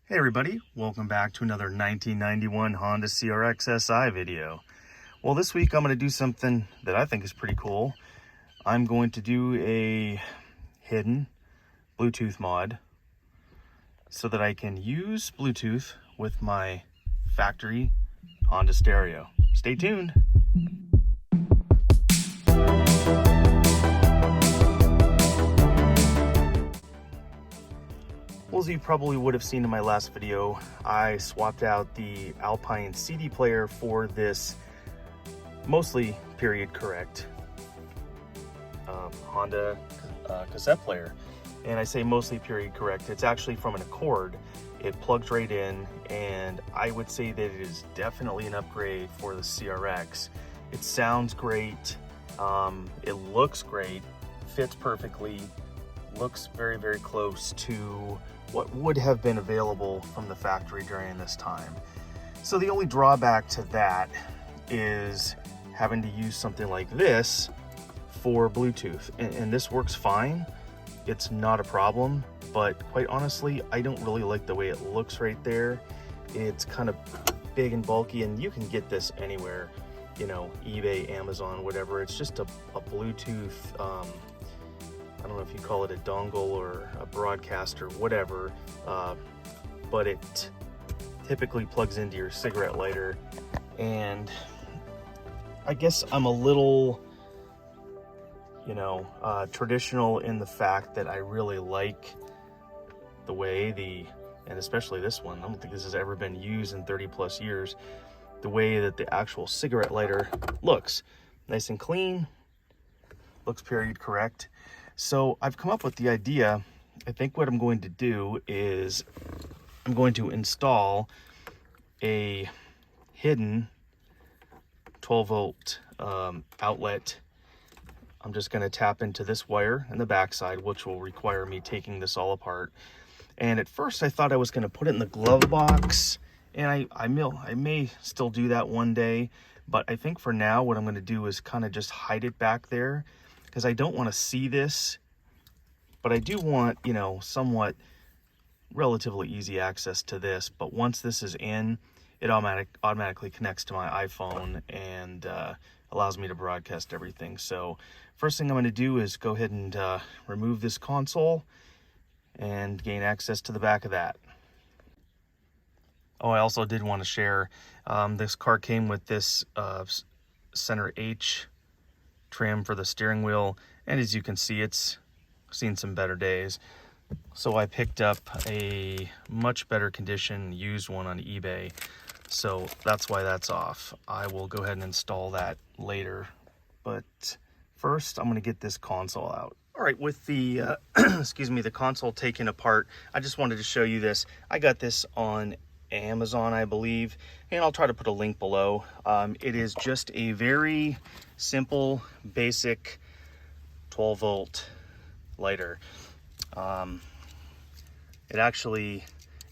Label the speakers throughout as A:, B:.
A: Hey everybody, welcome back to another 1991 Honda CRX SI video. Well, this week I'm going to do something that I think is pretty cool. I'm going to do a hidden Bluetooth mod so that I can use Bluetooth with my factory Honda stereo. Stay tuned. Well, as you probably would have seen in my last video, I swapped out the Alpine CD player for this mostly period correct Honda cassette player. And I say mostly period correct, it's actually from an Accord. It plugs right in, and I would say that it is definitely an upgrade for the CRX. It sounds great, it looks great, fits perfectly, looks very, very close to what would have been available from the factory during this time. So the only drawback to that is having to use something like this for Bluetooth. And this works fine. It's not a problem, but quite honestly, I don't really like the way it looks right there. It's kind of big and bulky, and you can get this anywhere, you know, eBay, Amazon, whatever. It's just a Bluetooth, I don't know if you call it a dongle or a broadcaster, whatever, but it typically plugs into your cigarette lighter. And I guess I'm a little, traditional in the fact that I really like the way and especially this one, I don't think this has ever been used in 30 plus years, the way that the actual cigarette lighter looks. Nice and clean, looks period correct. So I've come up with the idea. I think what I'm going to do is I'm going to install a hidden 12 volt outlet. I'm just going to tap into this wire in the backside, which will require me taking this all apart. And at first I thought I was going to put it in the glove box, and I may still do that one day, but I think for now what I'm going to do is kind of just hide it back there, because I don't want to see this, but I do want, somewhat relatively easy access to this. But once this is in, it automatically connects to my iPhone and allows me to broadcast everything. So first thing I'm going to do is go ahead and remove this console and gain access to the back of that. Oh, I also did want to share, this car came with this center H trim for the steering wheel, and as you can see, it's seen some better days. So I picked up a much better condition used one on eBay, so that's why that's off. I will go ahead and install that later, but first I'm going to get this console out. All right, with the the console taken apart, I just wanted to show you this. I got this on Amazon, I believe, and I'll try to put a link below. It is just a very simple, basic 12 volt lighter. It actually,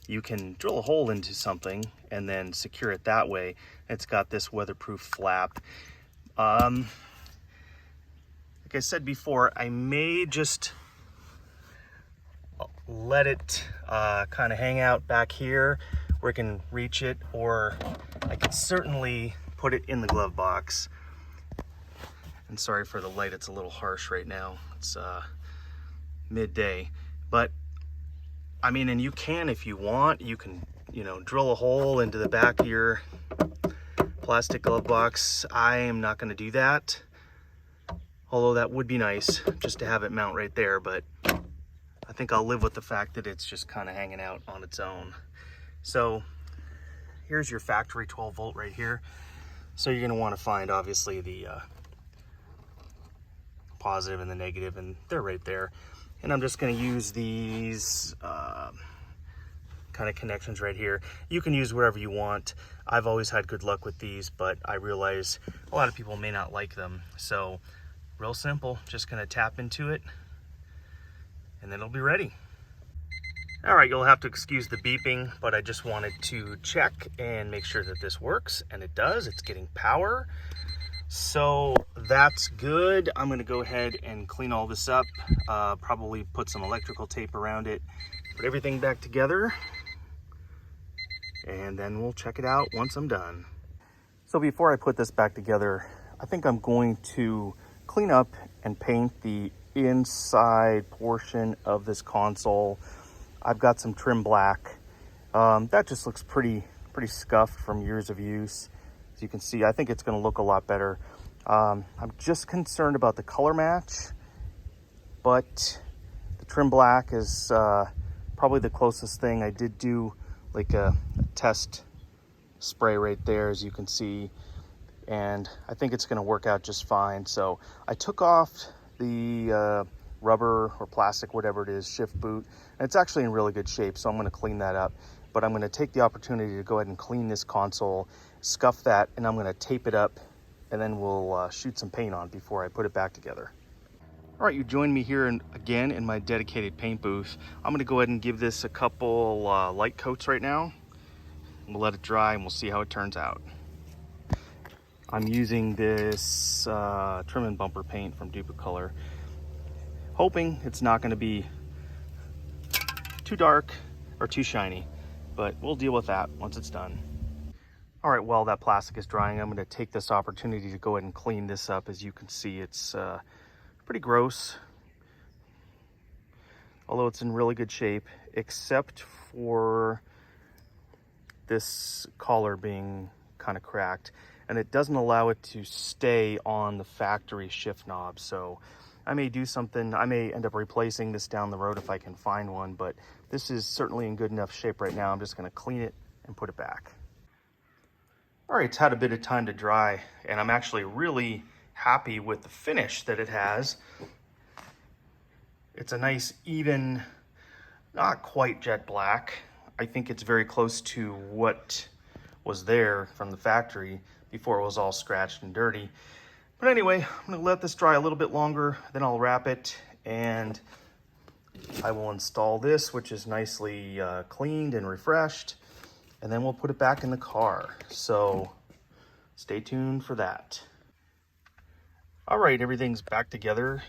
A: you can drill a hole into something and then secure it that way. It's got this weatherproof flap. Like I said before, I may just let it kind of hang out back here where I can reach it, or I could certainly put it in the glove box. And sorry for the light, it's a little harsh right now. It's midday, but I mean, and you can, if you want, you can, drill a hole into the back of your plastic glove box. I am not going to do that, although that would be nice just to have it mount right there, but I think I'll live with the fact that it's just kind of hanging out on its own. So here's your factory 12 volt right here. So you're going to want to find, obviously, the positive and the negative, and they're right there. And I'm just going to use these kind of connections right here. You can use wherever you want. I've always had good luck with these, but I realize a lot of people may not like them. So real simple, just going to tap into it and then it'll be ready. All right, you'll have to excuse the beeping, but I just wanted to check and make sure that this works, and it does. It's getting power. So that's good. I'm going to go ahead and clean all this up, probably put some electrical tape around it, put everything back together, and then we'll check it out once I'm done. So before I put this back together, I think I'm going to clean up and paint the inside portion of this console. I've got some trim black. That just looks pretty scuffed from years of use. As you can see, I think it's going to look a lot better. I'm just concerned about the color match, but the trim black is probably the closest thing. I did do like a test spray right there, as you can see, and I think it's going to work out just fine. So I took off the rubber or plastic, whatever it is, shift boot, and it's actually in really good shape, so I'm going to clean that up. But I'm going to take the opportunity to go ahead and clean this console, scuff that, and I'm going to tape it up, and then we'll shoot some paint on before I put it back together. All right, you joined me here again in my dedicated paint booth. I'm going to go ahead and give this a couple light coats right now. We'll let it dry and we'll see how it turns out. I'm using this trim and bumper paint from Duplicolor, hoping it's not going to be too dark or too shiny, but we'll deal with that once it's done. All right, while that plastic is drying, I'm going to take this opportunity to go ahead and clean this up. As you can see, it's pretty gross, although it's in really good shape, except for this collar being kind of cracked, and it doesn't allow it to stay on the factory shift knob. So I may do something, I may end up replacing this down the road if I can find one, but this is certainly in good enough shape right now. I'm just going to clean it and put it back. All right, it's had a bit of time to dry, and I'm actually really happy with the finish that it has. It's a nice, even, not quite jet black. I think it's very close to what was there from the factory before it was all scratched and dirty. But anyway, I'm gonna let this dry a little bit longer, then I'll wrap it, and I will install this, which is nicely cleaned and refreshed, and then we'll put it back in the car. So stay tuned for that. All right, everything's back together,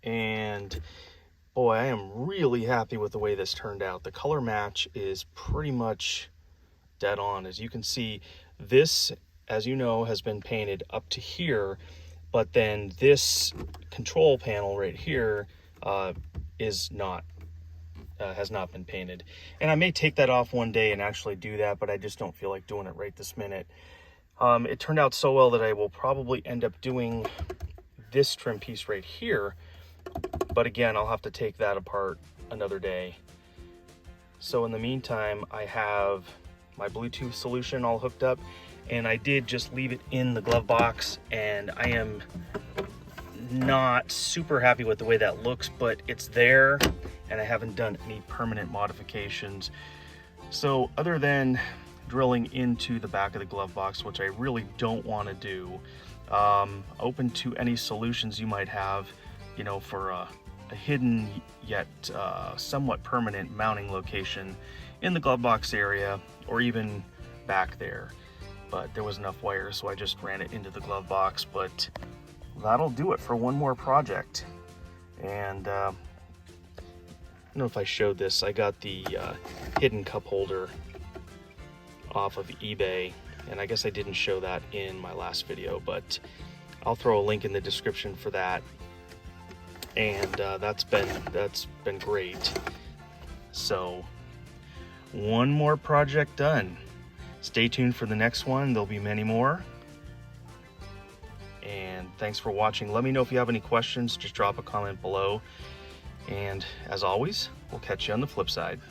A: and boy, I am really happy with the way this turned out. The color match is pretty much dead on. As you can see, this, as you know, has been painted up to here, but then this control panel right here has not been painted. And I may take that off one day and actually do that, but I just don't feel like doing it right this minute. It turned out so well that I will probably end up doing this trim piece right here, but again, I'll have to take that apart another day. So in the meantime, I have my Bluetooth solution all hooked up, and I did just leave it in the glove box, and I am not super happy with the way that looks, but it's there, and I haven't done any permanent modifications. So other than drilling into the back of the glove box, which I really don't want to do, open to any solutions you might have, you know, for a hidden yet somewhat permanent mounting location in the glove box area, or even back there. But there was enough wire, so I just ran it into the glove box. But that'll do it for one more project. And I don't know if I showed this. I got the hidden cup holder off of eBay, and I guess I didn't show that in my last video, but I'll throw a link in the description for that. And that's been great. So one more project done. Stay tuned for the next one. There'll be many more. And thanks for watching. Let me know if you have any questions. Just drop a comment below. And as always, we'll catch you on the flip side.